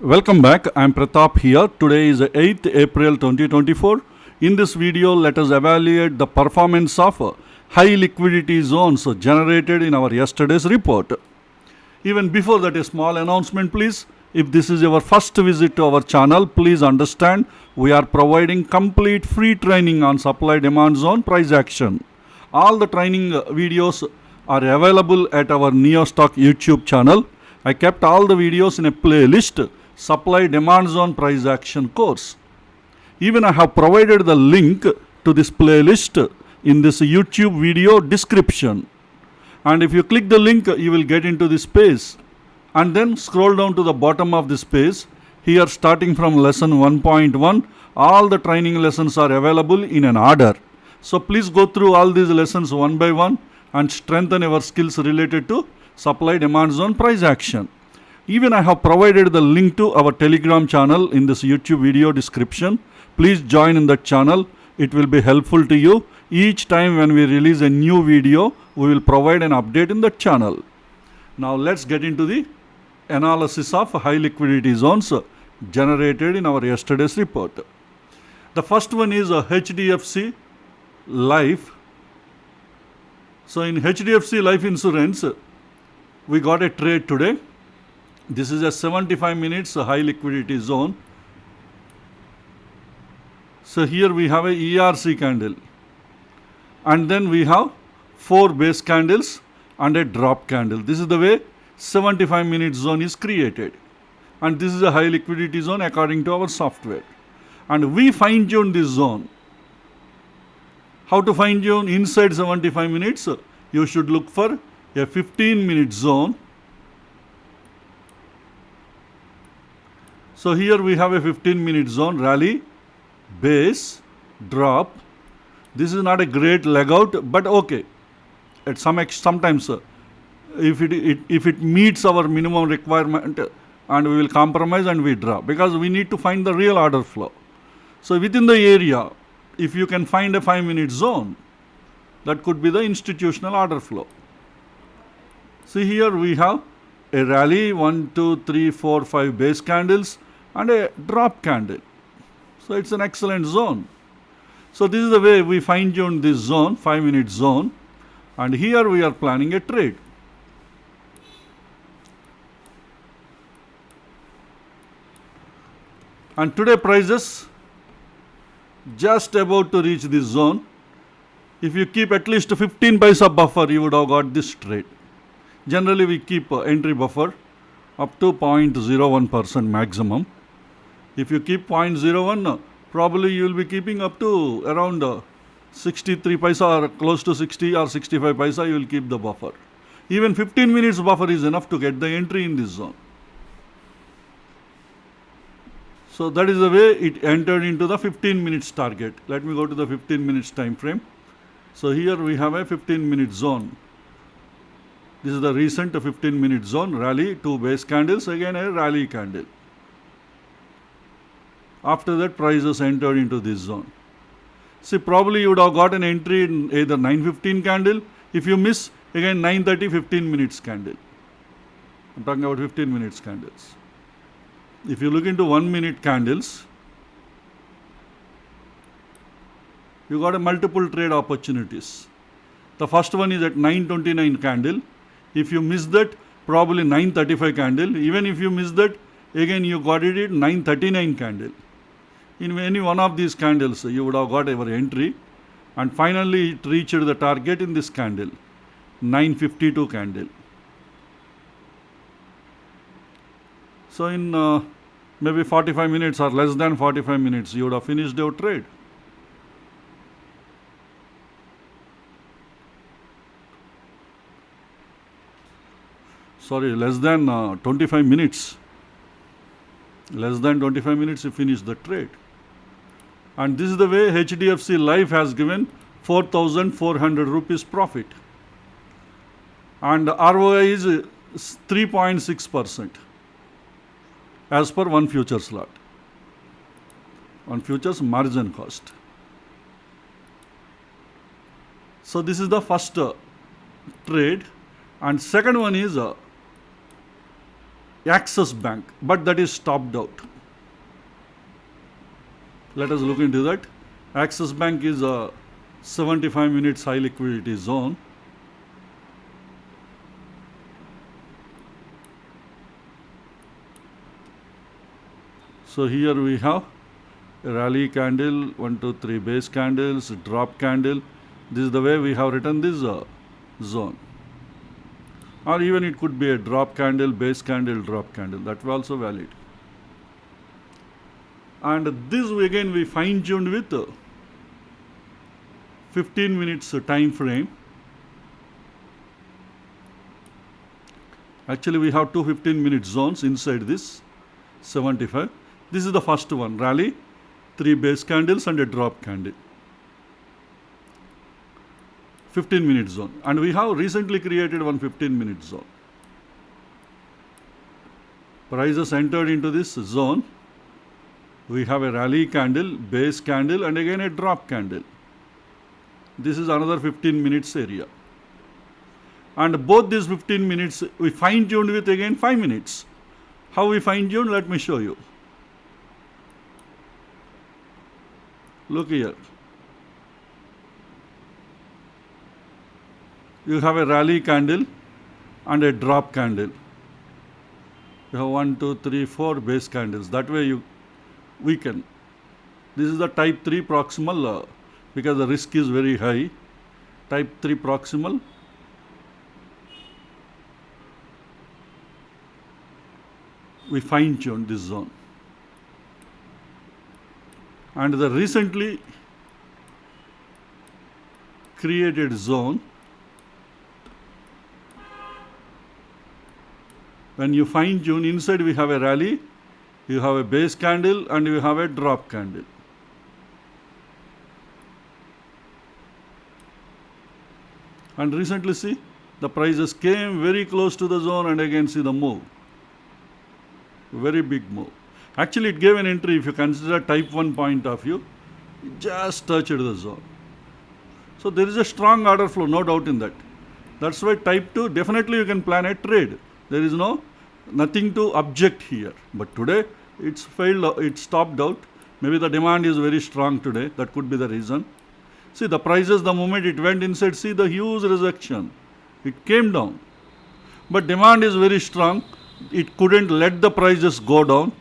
Welcome back. I am Pratap here. Today is 8th April 2024. In this video, let us evaluate the performance of high liquidity zones generated in our yesterday's report. Even before that, a small announcement please. If this is your first visit to our channel, please understand we are providing complete free training on supply demand zone price action. All the training videos are available at our NeoStock YouTube channel. I kept all the videos in a playlist, Supply Demand Zone Price Action course. Even I have provided the link to this playlist in this YouTube video description. And if you click the link, you will get into this page. And then scroll down to the bottom of this page. Here, starting from lesson 1.1, all the training lessons are available in an order. So please go through all these lessons one by one and strengthen your skills related to supply demand zone price action. Even I have provided the link to our Telegram channel in this YouTube video description. Please join in that channel. It will be helpful to you. Each time when we release a new video, we will provide an update in that channel. Now let's get into the analysis of high liquidity zones generated in our yesterday's report. The first one is HDFC Life. So in HDFC Life Insurance, we got a trade today. This is a 75 minutes high liquidity zone. So here we have a ERC candle. And then we have 4 base candles and a drop candle. This is the way 75 minute zone is created. And this is a high liquidity zone according to our software. And we fine tune this zone. How to fine tune inside 75 minutes? You should look for a 15 minute zone. So here we have a 15 minute zone, rally, base, drop. This is not a great leg out, but okay. At sometimes if it meets our minimum requirement and we will compromise and we drop, because we need to find the real order flow. So within the area, if you can find a 5 minute zone, that could be the institutional order flow. See here we have a rally, 1, 2, 3, 4, 5 base candles and a drop candle. So it's an excellent zone. So this is the way we fine tune this zone, 5 minute zone, and here we are planning a trade. And today prices just about to reach this zone. If you keep at least 15 paisa buffer, you would have got this trade. Generally we keep entry buffer up to 0.01% maximum. If you keep 0.01, probably you will be keeping up to around 63 paisa or close to 60 or 65 paisa, you will keep the buffer. Even 15 minutes buffer is enough to get the entry in this zone. So that is the way it entered into the 15 minutes target. Let me go to the 15 minutes time frame. So here we have a 15 minute zone. This is the recent 15 minute zone, rally, 2 base candles, again a rally candle. After that, prices entered into this zone. See, probably you would have got an entry in either 9:15 candle. If you miss, again 9:30, 15 minutes candle. I'm talking about 15 minutes candles. If you look into 1 minute candles, you got a multiple trade opportunities. The first one is at 9:29 candle. If you miss that, probably 9:35 candle. Even if you miss that, again you got it at 9:39 candle. In any one of these candles, you would have got your entry. And finally, it reached the target in this candle, 9:52 candle. So in maybe 45 minutes or less than 45 minutes, you would have finished your trade. Sorry, less than 25 minutes. Less than 25 minutes, you finish the trade. And this is the way HDFC Life has given 4,400 rupees profit. And ROI is 3.6% as per one future slot, on futures margin cost. So this is the first trade. And second one is Axis Bank, but that is stopped out. Let us look into that. Axis Bank is a 75 minutes high liquidity zone. So here we have a rally candle, 1, 2, 3 base candles, drop candle. This is the way we have written this zone. Or even it could be a drop candle, base candle, drop candle. That will also valid. And this again we fine tuned with 15 minutes time frame. Actually we have two 15-minute zones inside this 75. This is the first one, rally, 3 base candles and a drop candle. 15-minute zone. And we have recently created one 15-minute zone. Prices entered into this zone. We have a rally candle, base candle and again a drop candle. This is another 15 minutes area. And both these 15 minutes we fine tuned with again 5 minutes. How we fine tuned? Let me show you. Look here. You have a rally candle and a drop candle. You have 1, 2, 3, 4 base candles. That way you weaken. This is the type 3 proximal because the risk is very high. Type 3 proximal. We fine tuned this zone. And the recently created zone, when you fine tune, inside we have a rally, you have a base candle and you have a drop candle. And recently see, the prices came very close to the zone and again see the move. Very big move. Actually it gave an entry if you consider type 1 point of view, it just touched the zone. So there is a strong order flow, no doubt in that. That's why type 2, definitely you can plan a trade. There is nothing to object here. But today it's failed, it stopped out. Maybe the demand is very strong today. That could be the reason. See the prices, the moment it went inside, see the huge rejection. It came down. But demand is very strong. It couldn't let the prices go down.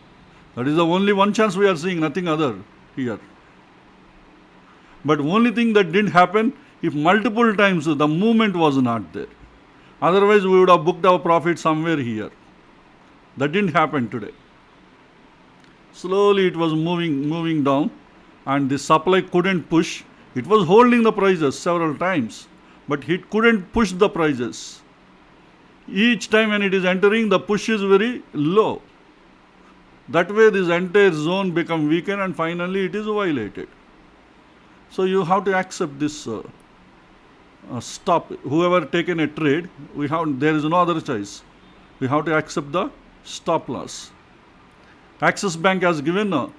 That is the only one chance we are seeing, nothing other here. But only thing that didn't happen, if multiple times the movement was not there. Otherwise we would have booked our profit somewhere here. That didn't happen today. Slowly it was moving down and the supply couldn't push. It was holding the prices several times, but it couldn't push the prices. Each time when it is entering, the push is very low. That way this entire zone become weakened and finally it is violated. So you have to accept this stop. Whoever taken a trade, there is no other choice. We have to accept the stop loss. Axis Bank has given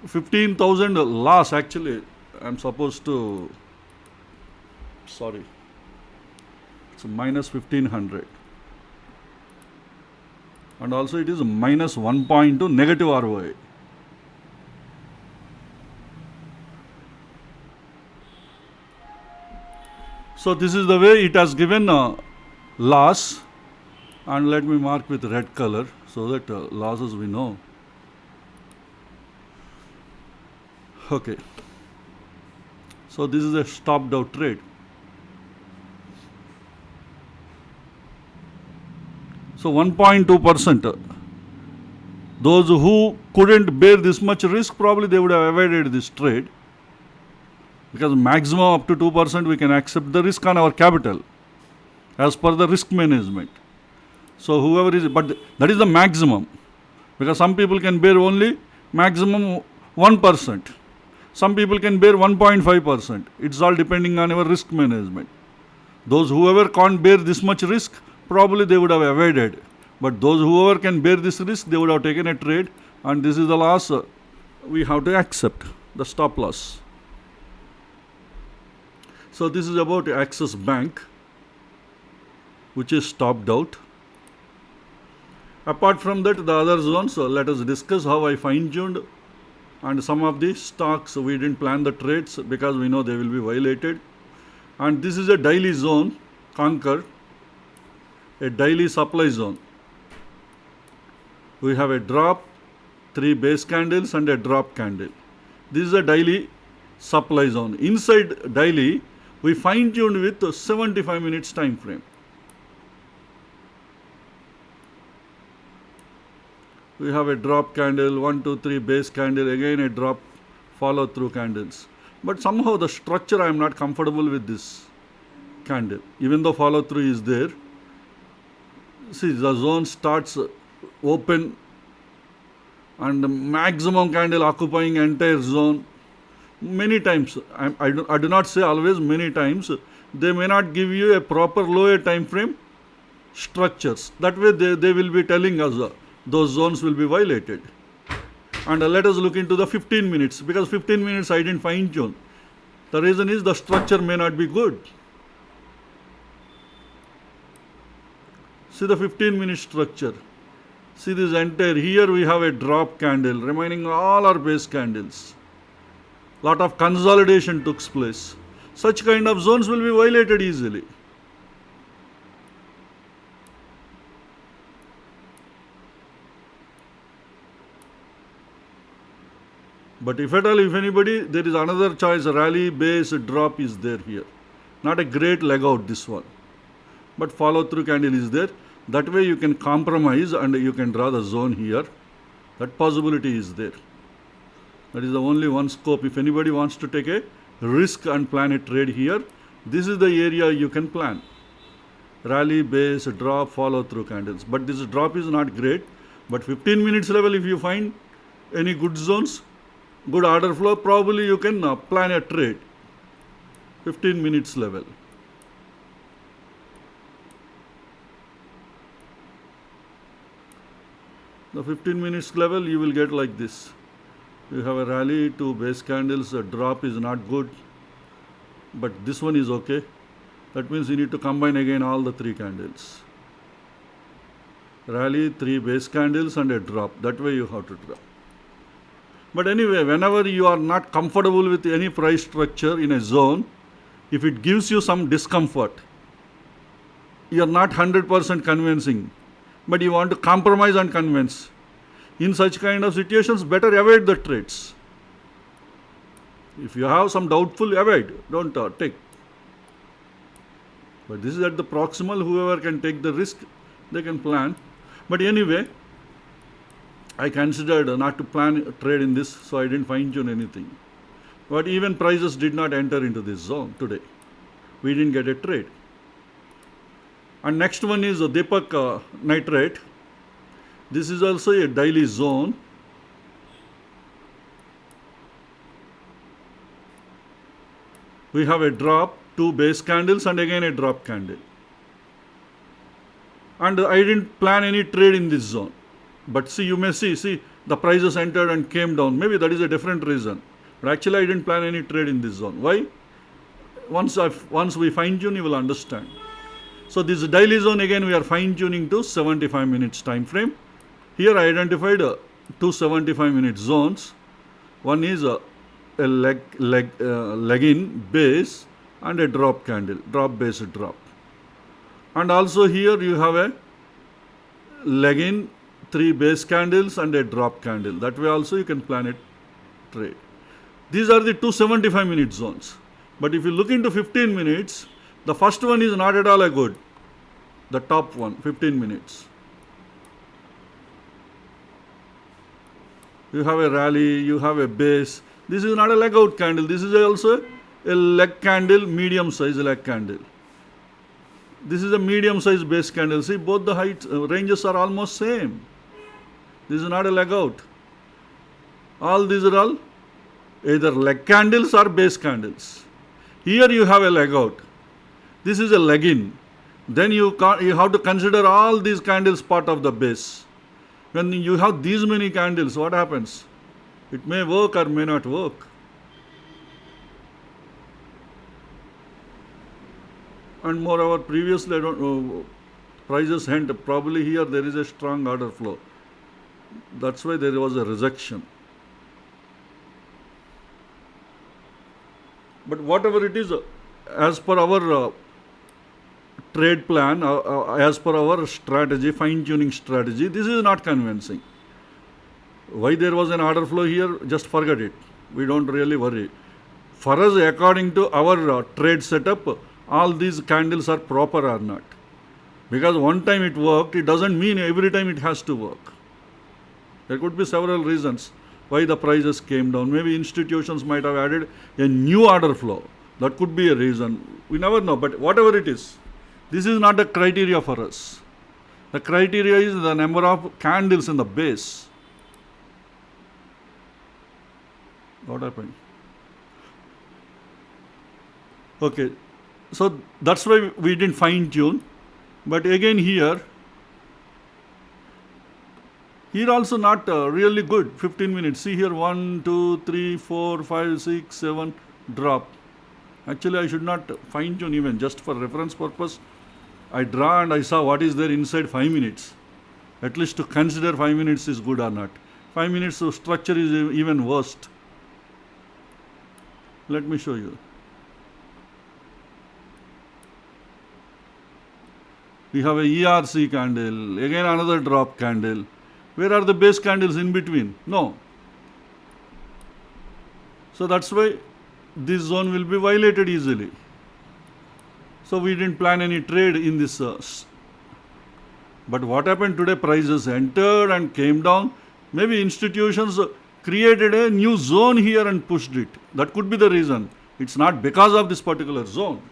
15,000 loss. Actually, I'm supposed to, sorry, it's minus 1,500. And also it is minus 1.2 negative ROI. So this is the way it has given loss, and let me mark with red color so that losses we know. Okay. So this is a stopped out trade. So 1.2%. Those who couldn't bear this much risk, probably they would have avoided this trade. Because maximum up to 2% we can accept the risk on our capital as per the risk management. So whoever is, but that is the maximum. Because some people can bear only maximum 1%. Some people can bear 1.5%. It's all depending on our risk management. Those whoever can't bear this much risk, probably they would have avoided. But those whoever can bear this risk, they would have taken a trade, and this is the loss we have to accept, the stop loss. So this is about Axis Bank, which is stopped out. Apart from that, the other zones, let us discuss how I fine-tuned, and some of the stocks we didn't plan the trades because we know they will be violated. And this is a daily zone conquered, a daily supply zone. We have a drop, 3 base candles and a drop candle. This is a daily supply zone. Inside daily, we fine-tuned with 75 minutes time frame. We have a drop candle, 1, 2, 3 base candle, again a drop follow through candles. But somehow the structure I am not comfortable with this candle. Even though follow through is there, see the zone starts open and the maximum candle occupying entire zone. Many times, I do not say always, many times, they may not give you a proper lower time frame structures. That way they will be telling us those zones will be violated. And let us look into the 15 minutes, because 15 minutes I didn't fine tune. The reason is the structure may not be good. See the 15-minute structure. See this entire, here we have a drop candle, remaining all are base candles. Lot of consolidation took place. Such kind of zones will be violated easily. But if at all, if anybody, there is another choice, rally, base, drop is there here. Not a great leg out, this one. But follow through candle is there. That way you can compromise and you can draw the zone here. That possibility is there. That is the only one scope. If anybody wants to take a risk and plan a trade here, this is the area you can plan. Rally, base, drop, follow through candles. But this drop is not great. But 15 minutes level, if you find any good zones, good order flow, probably you can plan a trade. 15 minutes level. The 15 minutes level you will get like this. You have a rally, 2 base candles, a drop is not good, but this one is okay. That means you need to combine again all the 3 candles. Rally, 3 base candles and a drop. That way you have to draw. But anyway, whenever you are not comfortable with any price structure in a zone, if it gives you some discomfort, you are not 100% convincing, but you want to compromise and convince. In such kind of situations, better avoid the trades. If you have some doubtful, avoid, don't take. But this is at the proximal, whoever can take the risk, they can plan. But anyway, I considered not to plan a trade in this, so I didn't fine tune anything. But even prices did not enter into this zone today. We didn't get a trade. And next one is Deepak nitrate. This is also a daily zone. We have a drop, 2 base candles and again a drop candle. And I didn't plan any trade in this zone. But see, you may see the prices entered and came down. Maybe that is a different reason. But actually I didn't plan any trade in this zone. Why? Once we fine tune, you will understand. So this daily zone, again we are fine tuning to 75 minutes time frame. Here I identified 2 75 minute zones. One is a leg in base and a drop candle, drop base drop. And also here you have a leg in, 3 base candles and a drop candle. That way also you can plan a trade. These are the 2 75 minute zones. But if you look into 15 minutes, the first one is not at all a good. The top one, 15 minutes. You have a rally, you have a base. This is not a leg out candle. This is also a leg candle, medium size leg candle. This is a medium size base candle. See, both the height ranges are almost same. This is not a leg out. All these are all either leg candles or base candles. Here you have a leg out. This is a leg in. Then you have to consider all these candles part of the base. When you have these many candles, what happens? It may work or may not work. And moreover, previously prices hint probably here there is a strong order flow. That's why there was a rejection. But whatever it is, as per our trade plan, as per our strategy, fine-tuning strategy, this is not convincing. Why there was an order flow here, just forget it. We don't really worry. For us, according to our trade setup, all these candles are proper or not. Because one time it worked, it doesn't mean every time it has to work. There could be several reasons why the prices came down. Maybe institutions might have added a new order flow. That could be a reason. We never know. But whatever it is, this is not a criteria for us. The criteria is the number of candles in the base. What happened? Okay. So that's why we didn't fine tune. But again here also not really good. 15 minutes. See here 1, 2, 3, 4, 5, 6, 7 drop. Actually I should not fine tune even, just for reference purpose. I draw and I saw what is there inside 5 minutes. At least to consider 5 minutes is good or not. 5 minutes of structure is even worst. Let me show you. We have a ERC candle, again another drop candle. Where are the base candles in between? No. So that's why this zone will be violated easily. So we didn't plan any trade in this. But what happened today? Prices entered and came down. Maybe institutions created a new zone here and pushed it. That could be the reason. It's not because of this particular zone.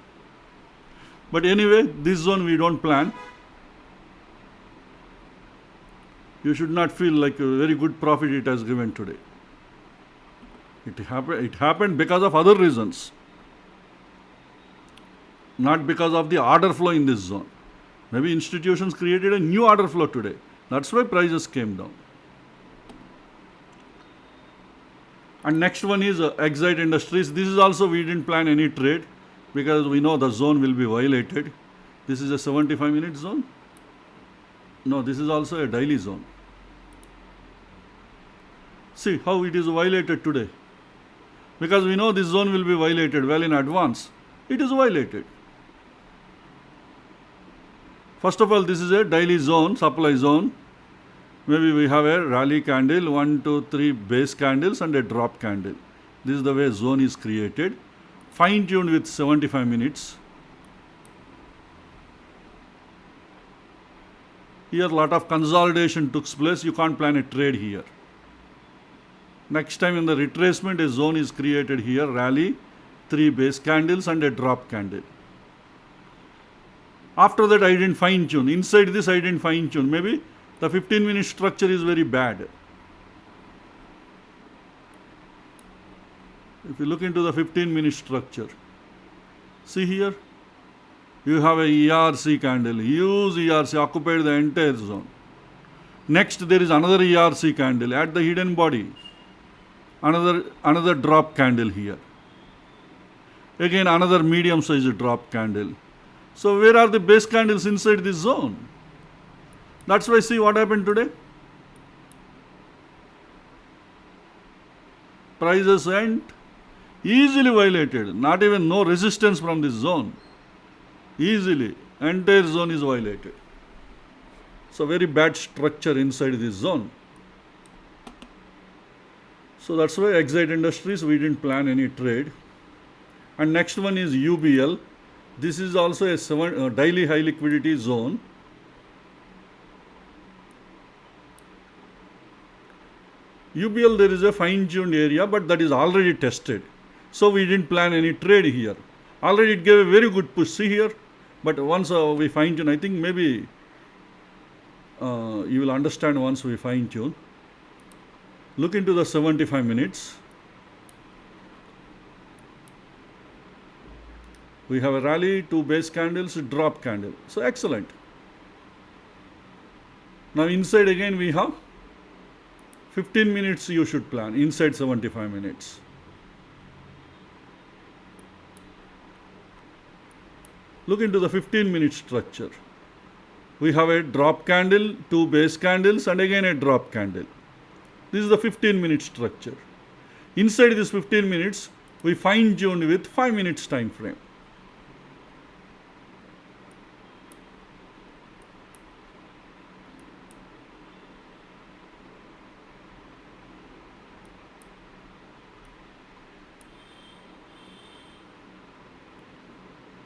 But anyway, this zone we don't plan. You should not feel like a very good profit it has given today. It happened because of other reasons. Not because of the order flow in this zone. Maybe institutions created a new order flow today. That's why prices came down. And next one is Exide Industries. This is also we didn't plan any trade, because we know the zone will be violated. This is a 75-minute zone. No, this is also a daily zone. See how it is violated today. Because we know this zone will be violated well in advance. It is violated. First of all, this is a daily zone, supply zone. Maybe we have a rally candle, 1, 2, 3 base candles and a drop candle. This is the way zone is created. Fine-tuned with 75 minutes. Here a lot of consolidation took place. You can't plan a trade here. Next time in the retracement, a zone is created here. Rally, 3 base candles and a drop candle. After that, I didn't fine-tune. Inside this, I didn't fine-tune. Maybe the 15-minute structure is very bad. If you look into the 15-minute structure, see here, you have a ERC candle, huge ERC occupied the entire zone. Next, there is another ERC candle at the hidden body, another drop candle here. Again, another medium-sized drop candle. So where are the base candles inside this zone? That's why see what happened today. Prices went easily violated, not even no resistance from this zone. Easily, entire zone is violated. So very bad structure inside this zone. So that's why Exide Industries, we didn't plan any trade. And next one is UBL. This is also a daily high liquidity zone. UBL, there is a fine-tuned area, but that is already tested. So we didn't plan any trade here. Already it gave a very good push. See here. But once we fine-tune, I think maybe you will understand once we fine-tune. Look into the 75 minutes. We have a rally, 2 base candles, drop candle. So excellent. Now inside again we have 15 minutes you should plan, inside 75 minutes. Look into the 15-minute structure. We have a drop candle, two base candles, and again a drop candle. This is the 15-minute structure. Inside this 15 minutes, we fine-tuned with 5 minutes time frame.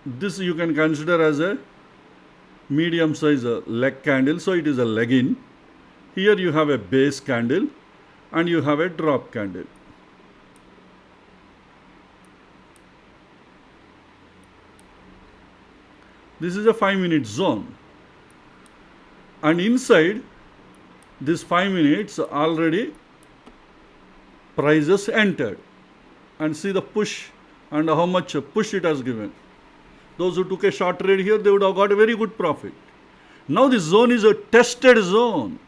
This you can consider as a medium size leg candle, so it is a leg in. Here you have a base candle and you have a drop candle. This is a 5-minute zone, and inside this 5 minutes already prices entered, and see the push and how much push it has given. Those who took a short trade here, they would have got a very good profit. Now this zone is a tested zone.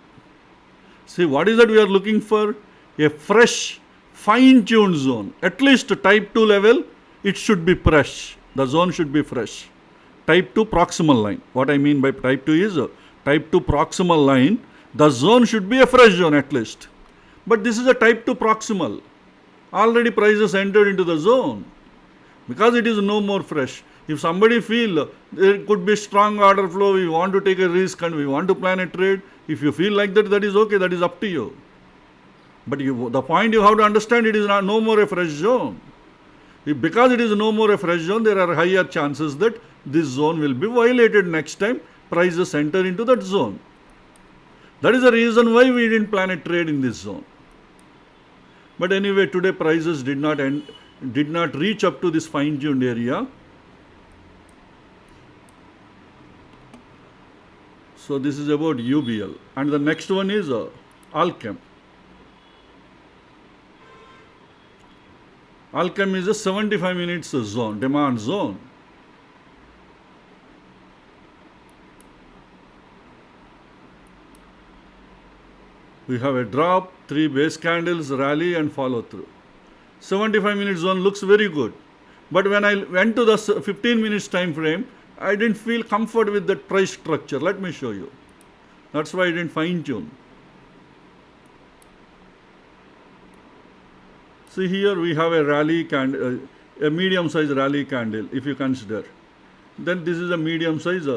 See, what is that we are looking for? A fresh, fine-tuned zone. At least type 2 level, it should be fresh. The zone should be fresh. Type 2 proximal line. What I mean by type 2 is type 2 proximal line. The zone should be a fresh zone at least. But this is a type 2 proximal. Already prices entered into the zone. Because it is no more fresh. If somebody feel there could be strong order flow, we want to take a risk and we want to plan a trade, if you feel like that, that is okay, that is up to you. But the point you have to understand, it is no more a fresh zone. Because it is no more a fresh zone, there are higher chances that this zone will be violated next time prices enter into that zone. That is the reason why we didn't plan a trade in this zone. But anyway, today prices did not reach up to this fine-tuned area. So this is about UBL. And the next one is Alchem. Alchem is a 75 minutes zone, demand zone. We have a drop, 3 base candles, rally and follow through. 75 minute zone looks very good. But when I went to the 15 minutes time frame, I didn't feel comfort with that price structure. Let me show you. That's why I didn't fine tune. See, here we have a rally candle, a medium size rally candle if you consider. Then this is a medium size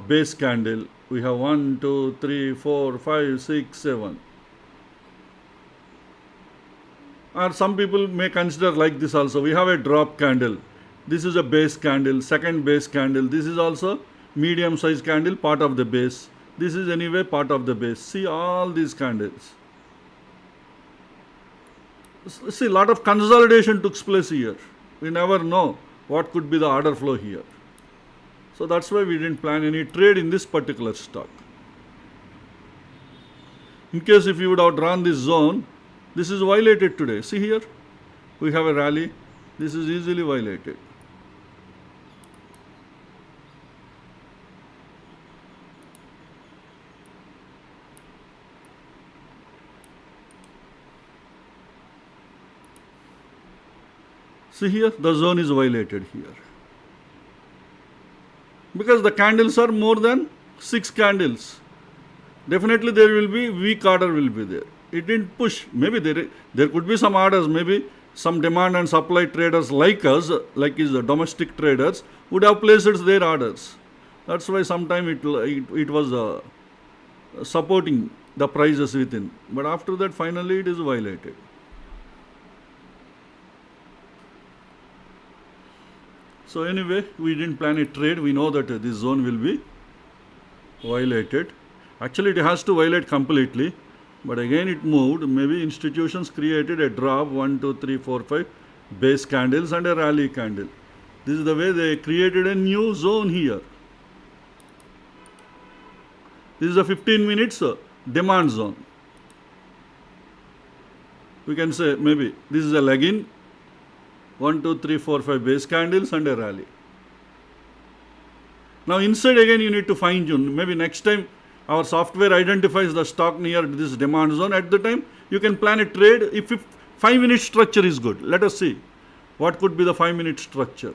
base candle. We have 1, 2, 3, 4, 5, 6, 7. Or some people may consider like this also. We have a drop candle. This is a base candle, second base candle. This is also medium size candle, part of the base. This is anyway part of the base. See all these candles. See, a lot of consolidation took place here. We never know what could be the order flow here. So that's why we didn't plan any trade in this particular stock. In case if you would have drawn this zone, this is violated today. See here, we have a rally. This is easily violated. See here, the zone is violated here. Because the candles are more than 6 candles. Definitely there will be weak order will be there. It didn't push. Maybe there could be some orders, maybe some demand and supply traders like us, like the domestic traders, would have placed their orders. That's why sometime it was supporting the prices within. But after that, finally it is violated. So anyway, we didn't plan a trade. We know that this zone will be violated. Actually, it has to violate completely. But again, it moved. Maybe institutions created a drop, 1, 2, 3, 4, 5 base candles and a rally candle. This is the way they created a new zone here. This is a 15 minutes demand zone. We can say maybe this is a leg in. 1, 2, 3, 4, 5 base candles and a rally. Now inside again you need to fine tune. Maybe next time our software identifies the stock near this demand zone. At the time you can plan a trade if 5-minute structure is good. Let us see what could be the 5-minute structure.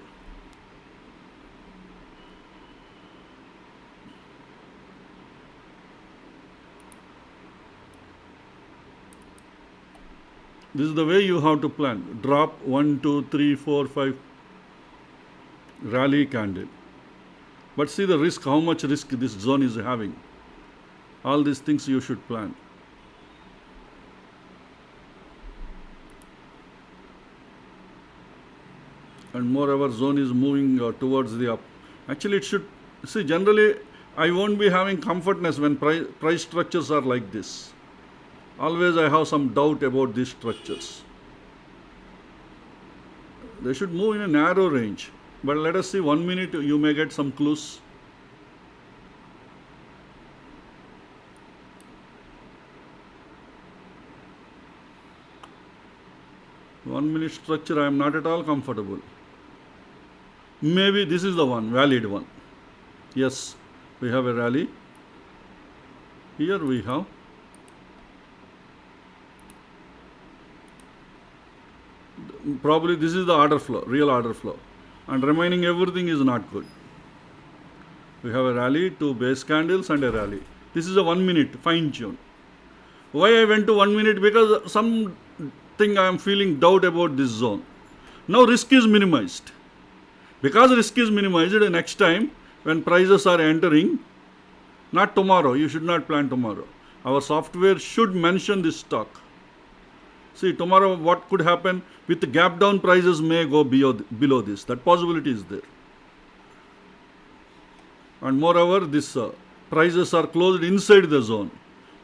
This is the way you have to plan. Drop 1, 2, 3, 4, 5, rally candle. But see the risk, how much risk this zone is having. All these things you should plan. And moreover, zone is moving towards the up. Actually, it should, see, generally, I won't be having comfortness when price structures are like this. Always I have some doubt about these structures. They should move in a narrow range. But let us see, 1 minute, you may get some clues. One-minute structure, I am not at all comfortable. Maybe this is the one, valid one. Yes, we have a rally. Here we have probably this is the order flow, real order flow, and remaining everything is not good. We have a rally, 2 base candles and a rally. This is a 1 minute fine tune. Why I went to 1 minute? Because something I am feeling doubt about this zone. Now risk is minimized. Because risk is minimized, next time when prices are entering, not tomorrow, you should not plan tomorrow. Our software should mention this stock. See, tomorrow what could happen? With the gap down, prices may go below this. That possibility is there. And moreover, this prices are closed inside the zone.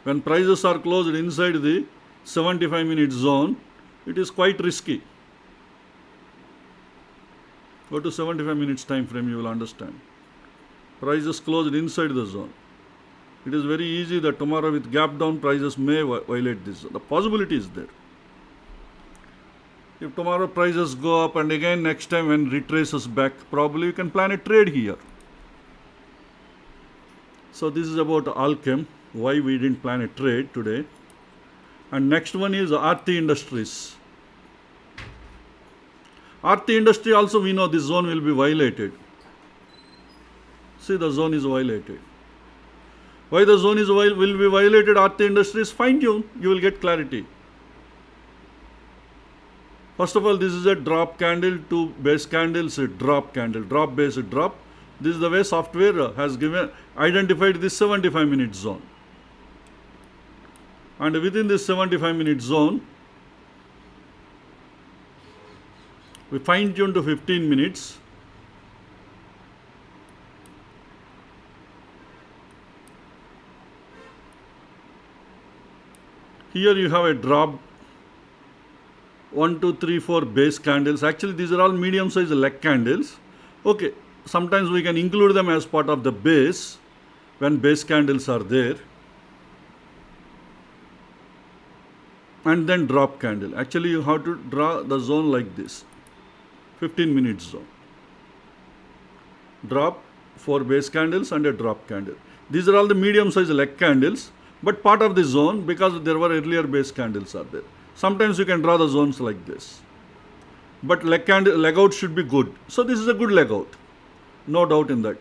When prices are closed inside the 75-minute zone, it is quite risky. Go to 75 minutes time frame, you will understand. Prices closed inside the zone. It is very easy that tomorrow with gap down, prices may violate this. The possibility is there. If tomorrow prices go up and again next time when retraces back, probably you can plan a trade here. So this is about Alchem, why we didn't plan a trade today. And next one is Aarti Industries. Aarti Industry also we know this zone will be violated. See, the zone is violated. Why the zone will be violated? Aarti Industries, fine tune, you will get clarity. First of all, this is a drop candle, 2 base candles, a drop candle, drop base drop. This is the way software has identified this 75-minute zone. And within this 75-minute zone, we fine tune to 15 minutes. Here you have a drop, 1, 2, 3, 4 base candles. Actually, these are all medium size leg candles. Okay, sometimes we can include them as part of the base when base candles are there. And then drop candle. Actually, you have to draw the zone like this. 15-minute zone. Drop, 4 base candles and a drop candle. These are all the medium size leg candles, but part of the zone because there were earlier base candles are there. Sometimes you can draw the zones like this. But leg out should be good. So this is a good leg out. No doubt in that.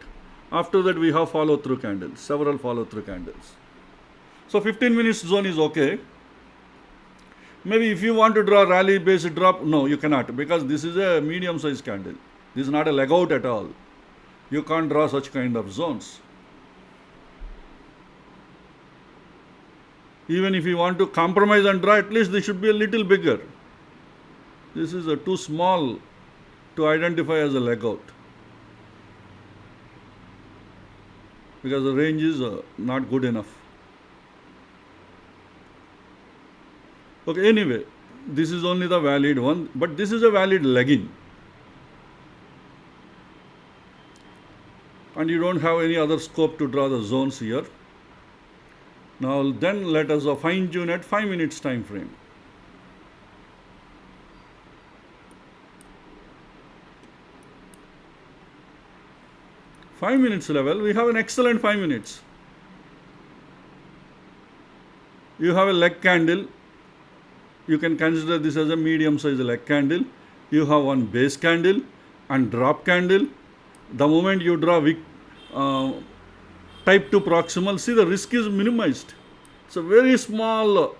After that we have follow through candles, several follow through candles. So 15 minutes zone is okay. Maybe if you want to draw rally based drop, no, you cannot because this is a medium size candle. This is not a leg out at all. You can't draw such kind of zones. Even if you want to compromise and draw, at least they should be a little bigger. This is too small to identify as a leg out. Because the range is not good enough. Okay, anyway, this is only the valid one, but this is a valid legging. And you don't have any other scope to draw the zones here. Now then let us fine tune at 5 minutes time frame. Five minutes level, we have an excellent 5 minutes. You have a leg candle. You can consider this as a medium size leg candle. You have one base candle and drop candle. The moment you draw type 2 proximal, see the risk is minimized. It's a very small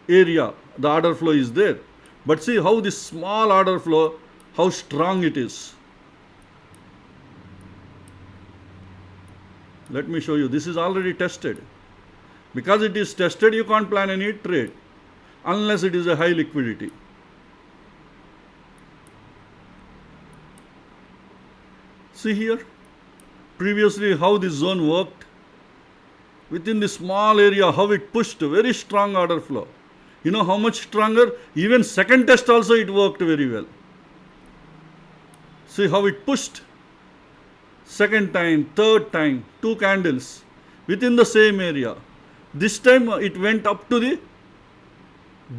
area the order flow is there. But see how this small order flow, how strong it is. Let me show you. This is already tested. Because it is tested, you can't plan any trade unless it is a high liquidity. See here, previously how this zone worked. Within the small area, how it pushed, very strong order flow. You know how much stronger? Even second test also it worked very well. See how it pushed. Second time, third time, 2 candles within the same area. This time it went up to the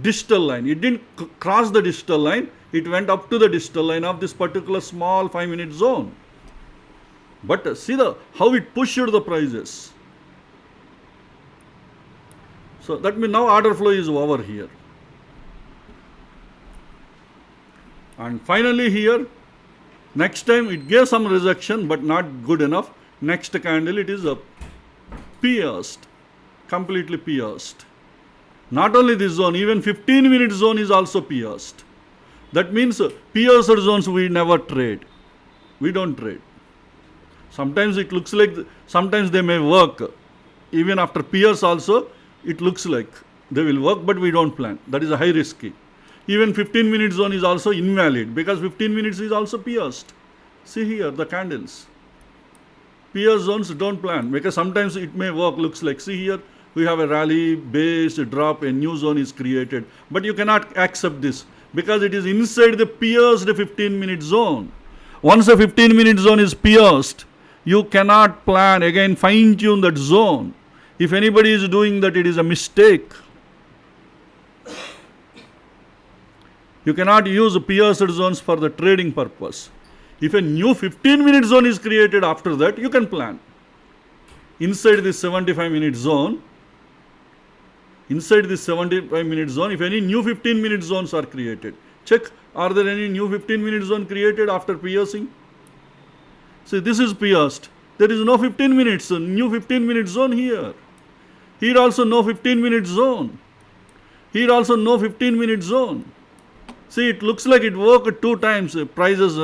distal line. It didn't cross the distal line. It went up to the distal line of this particular small 5-minute zone. But see how it pushed the prices. So that means now order flow is over here. And finally here, next time it gave some rejection but not good enough. Next candle it is pierced, completely pierced. Not only this zone, even 15-minute zone is also pierced. That means pierced zones we never trade. We don't trade. Sometimes it looks like, sometimes they may work. Even after pierce also, it looks like they will work, but we don't plan. That is a high risky. Even 15-minute zone is also invalid because 15 minutes is also pierced. See here the candles. Pierce zones don't plan because sometimes it may work, looks like. See here, we have a rally, base, a drop, a new zone is created. But you cannot accept this because it is inside the pierced 15-minute zone. Once a 15-minute zone is pierced, you cannot plan, again fine-tune that zone. If anybody is doing that, it is a mistake. You cannot use pierced zones for the trading purpose. If a new 15-minute zone is created after that, you can plan. Inside this 75-minute zone, if any new 15-minute zones are created, check, are there any new 15-minute zone created after piercing? See, this is pierced. There is no 15 minutes, new 15-minute zone here. Here also no 15-minute zone. Here also no 15-minute zone. See, it looks like it worked 2 times. Prices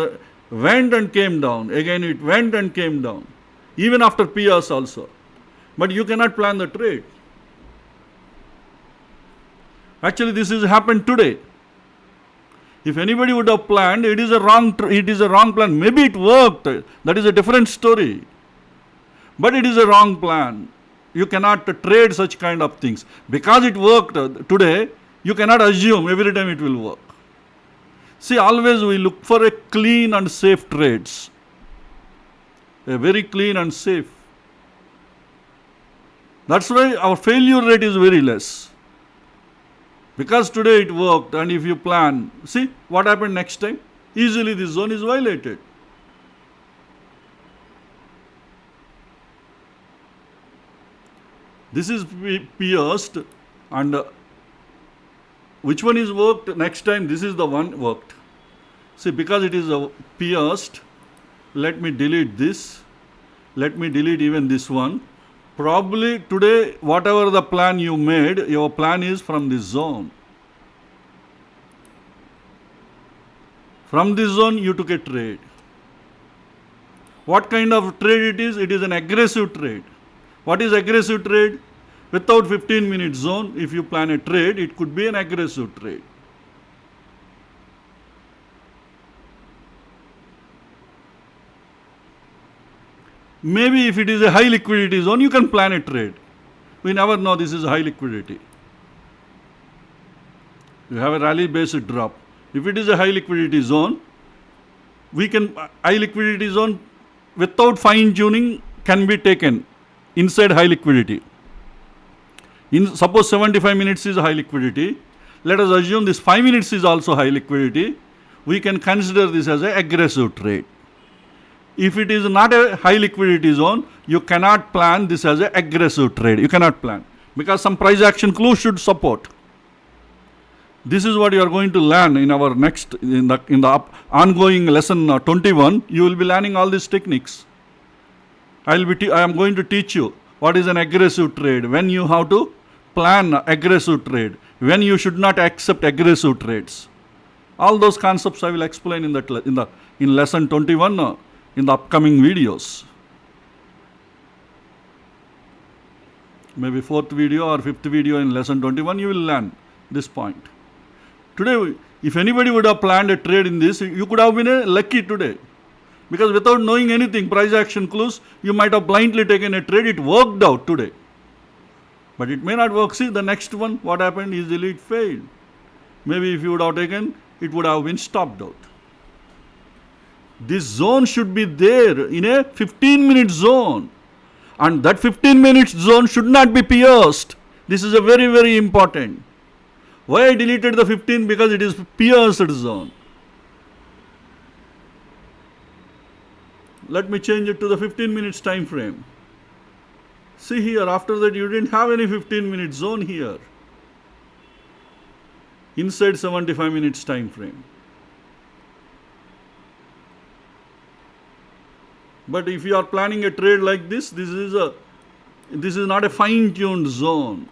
went and came down. Again, it went and came down. Even after PS also. But you cannot plan the trade. Actually, this has happened today. If anybody would have planned, it is a wrong plan. Maybe it worked. That is a different story. But it is a wrong plan. You cannot trade such kind of things. Because it worked today, you cannot assume every time it will work. See, always we look for a clean and safe trades. A very clean and safe. That's why our failure rate is very less. Because today it worked, and if you plan, see what happened next time? Easily this zone is violated. This is pierced, and which one is worked next time? This is the one worked. See, because it is pierced, let me delete this. Let me delete even this one. Probably today, whatever the plan you made, your plan is from this zone. From this zone, you took a trade. What kind of trade it is? It is an aggressive trade. What is aggressive trade? Without 15-minute zone, if you plan a trade, it could be an aggressive trade. Maybe if it is a high liquidity zone, you can plan a trade. We never know this is high liquidity. You have a rally-based drop. If it is a high liquidity zone, high liquidity zone without fine-tuning can be taken inside high liquidity. Suppose 75 minutes is high liquidity. Let us assume this 5 minutes is also high liquidity. We can consider this as an aggressive trade. If it is not a high liquidity zone, you cannot plan this as an aggressive trade. You cannot plan because some price action clue should support. This is what you are going to learn in our next, in the ongoing lesson 21. You will be learning all these techniques. I am going to teach you what is an aggressive trade, when you have to plan aggressive trade, when you should not accept aggressive trades. All those concepts I will explain in lesson 21 in the upcoming videos. Maybe fourth video or fifth video in lesson 21 you will learn this point. Today, if anybody would have planned a trade in this, you could have been lucky today. Because without knowing anything, price action clues, you might have blindly taken a trade. It worked out today. But it may not work. See, the next one, what happened? Easily it failed. Maybe if you would have taken, it would have been stopped out. This zone should be there in a 15-minute zone. And that 15-minute zone should not be pierced. This is a very, very important. Why I deleted the 15? Because it is pierced zone. Let me change it to the 15 minutes time frame. See here, after that you didn't have any 15-minute zone here. Inside 75 minutes time frame. But if you are planning a trade like this, this is not a fine-tuned zone.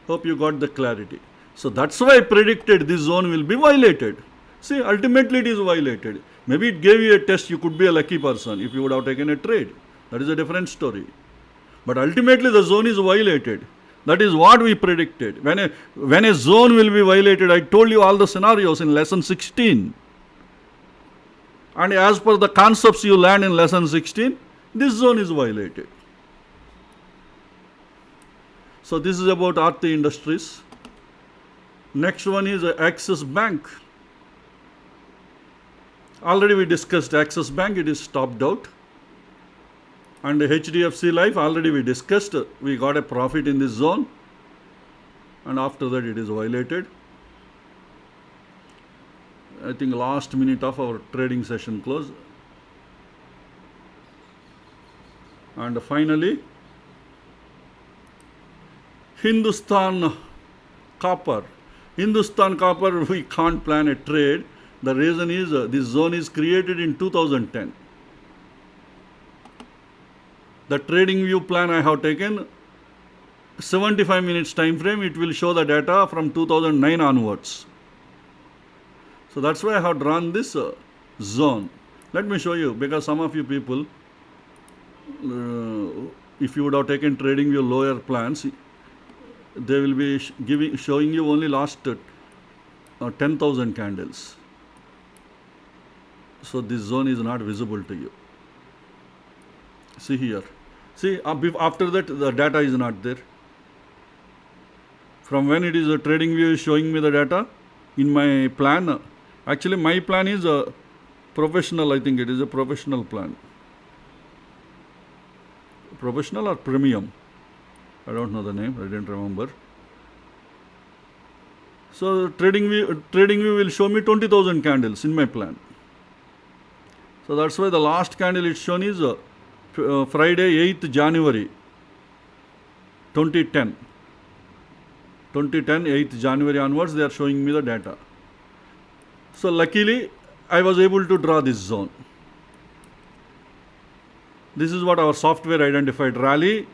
Hope you got the clarity. So that's why I predicted this zone will be violated. See, ultimately it is violated. Maybe it gave you a test, you could be a lucky person if you would have taken a trade. That is a different story. But ultimately the zone is violated. That is what we predicted. When a zone will be violated, I told you all the scenarios in lesson 16. And as per the concepts you learned in lesson 16, this zone is violated. So this is about Aarti Industries. Next one is Axis Bank. Already we discussed Axis Bank, it is stopped out. And HDFC Life, already we discussed, we got a profit in this zone. And after that it is violated. I think last minute of our trading session close. And finally, Hindustan Copper. Hindustan Copper, we can't plan a trade. The reason is this zone is created in 2010. The trading view plan I have taken 75 minutes time frame. It will show the data from 2009 onwards. So that's why I have drawn this zone. Let me show you, because some of you people, if you would have taken trading view lower plans, they will be showing you only last 10,000 candles. So this zone is not visible to you. See here. See, after that the data is not there. From when it is a trading view is showing me the data in my plan. Actually my plan is a professional, I think it is a professional plan. Professional or premium? I don't know the name, I didn't remember. So trading view will show me 20,000 candles in my plan. So that's why the last candle it's shown is Friday 8th January 2010. 8th January onwards they are showing me the data. So luckily I was able to draw this zone. This is what our software identified: rally,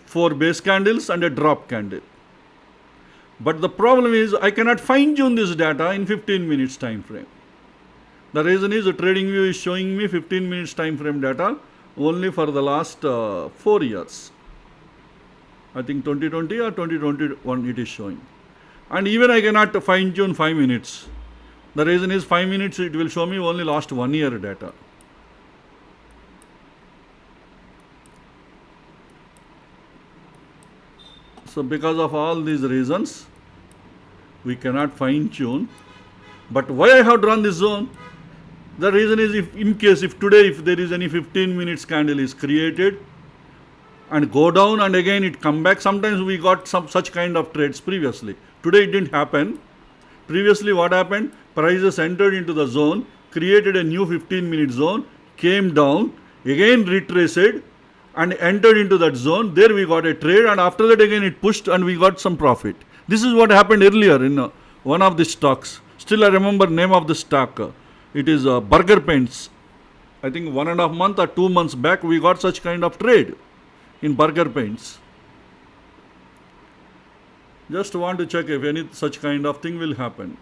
4 base candles and a drop candle. But the problem is I cannot fine tune this data in 15 minutes time frame. The reason is the trading view is showing me 15 minutes time frame data only for the last 4 years. I think 2020 or 2021 it is showing. And even I cannot fine tune 5 minutes. The reason is 5 minutes it will show me only last 1 year data. So because of all these reasons, we cannot fine tune. But why I have drawn this zone? The reason is if today there is any 15 minutes candle is created and go down and again it come back. Sometimes we got some such kind of trades previously. Today it didn't happen. Previously what happened? Prices entered into the zone, created a new 15-minute zone, came down, again retraced and entered into that zone. There we got a trade, and after that again it pushed and we got some profit. This is what happened earlier in one of the stocks. Still I remember name of the stock. It is Burger Paints. I think 1.5 months or 2 months back we got such kind of trade in Burger Paints. Just want to check if any such kind of thing will happen.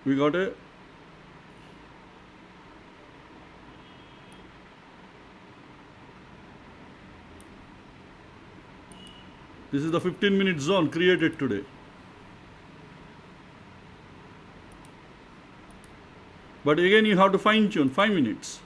We got a this is the 15-minute zone created today. But again you have to fine tune 5 minutes.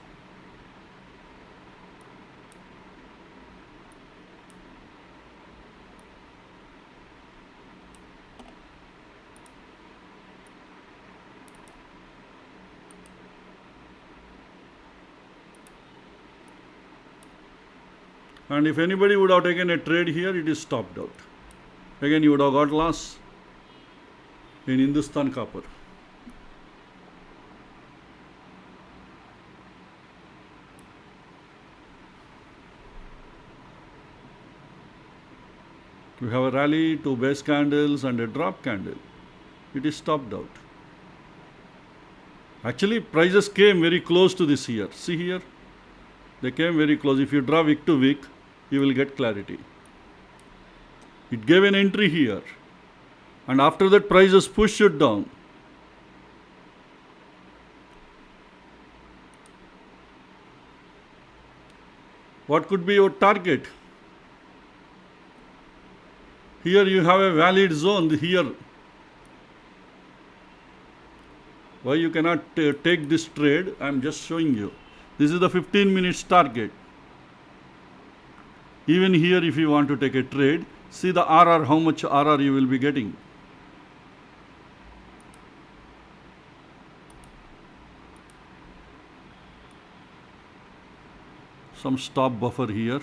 And if anybody would have taken a trade here, it is stopped out. Again, you would have got loss in Hindustan Copper. We have a rally, 2 base candles and a drop candle. It is stopped out. Actually, prices came very close to this here. See here? They came very close. If you draw week to week, you will get clarity. It gave an entry here. And after that, prices pushed it down. What could be your target? Here you have a valid zone here. Why you cannot take this trade? I am just showing you. This is the 15 minutes target. Even here if you want to take a trade, see the RR, how much RR you will be getting. Some stop buffer here.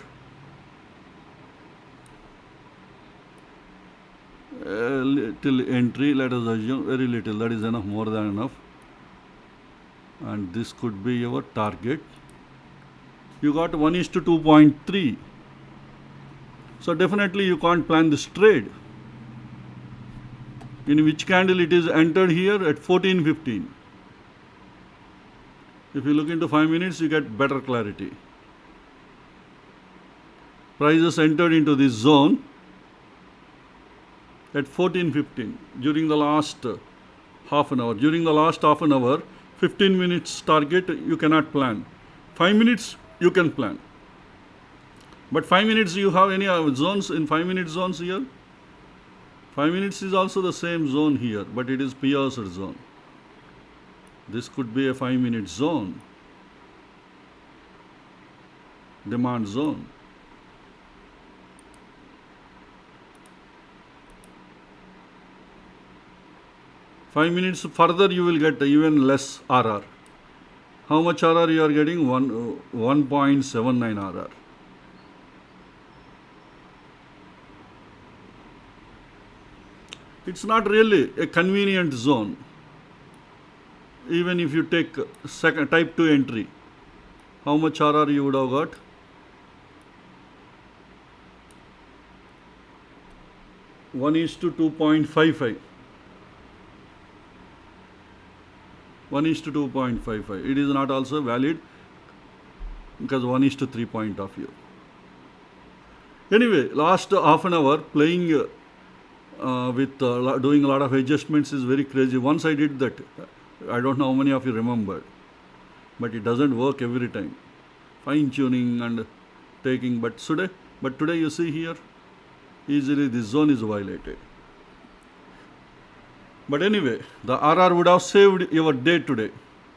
A little entry, let us assume, very little, that is enough, more than enough. And this could be your target. You got 1:2.3. So definitely you can't plan this trade. In which candle it is entered here at 14:15. If you look into 5 minutes, you get better clarity. Prices entered into this zone at 14:15 during the last half an hour. During the last half an hour, 15 minutes target you cannot plan. 5 minutes you can plan. But 5 minutes you have any zones in 5 minute zones here? 5 minutes is also the same zone here, but it is Piacer zone. This could be a 5 minute zone. Demand zone. Five minutes further you will get even less RR. How much RR you are getting? 1.79 RR. It's not really a convenient zone. Even if you take second type 2 entry, how much RR you would have got? One is to 2.55. 1:2.55. It is not also valid because 1:3 point of view. Anyway, last half an hour playing with doing a lot of adjustments is very crazy. Once I did that. I don't know how many of you remembered, but it doesn't work every time. Fine tuning and taking, but today you see here, easily this zone is violated. But anyway, the RR would have saved your day today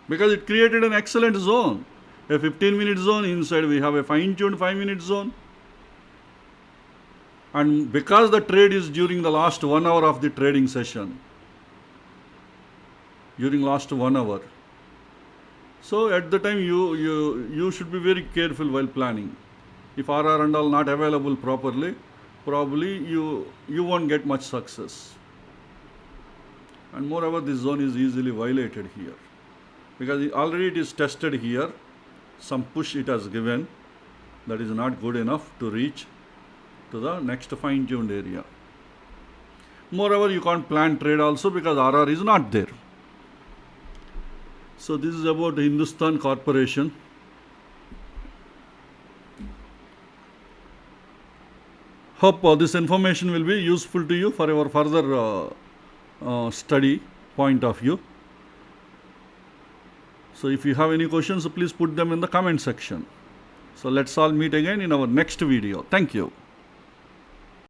because it created an excellent zone. A 15-minute zone, inside we have a fine-tuned 5-minute zone. And because the trade is during the last 1 hour of the trading session, during last 1 hour, so at the time you should be very careful while planning. If RR and all not available properly, probably you won't get much success. And moreover, this zone is easily violated here because already it is tested here. Some push it has given, that is not good enough to reach to the next fine-tuned area. Moreover, you can't plan trade also because RR is not there. So this is about Hindustan Corporation. Hope this information will be useful to you for your further study point of view. So if you have any questions, please put them in the comment section. So let's all meet again in our next video. Thank you.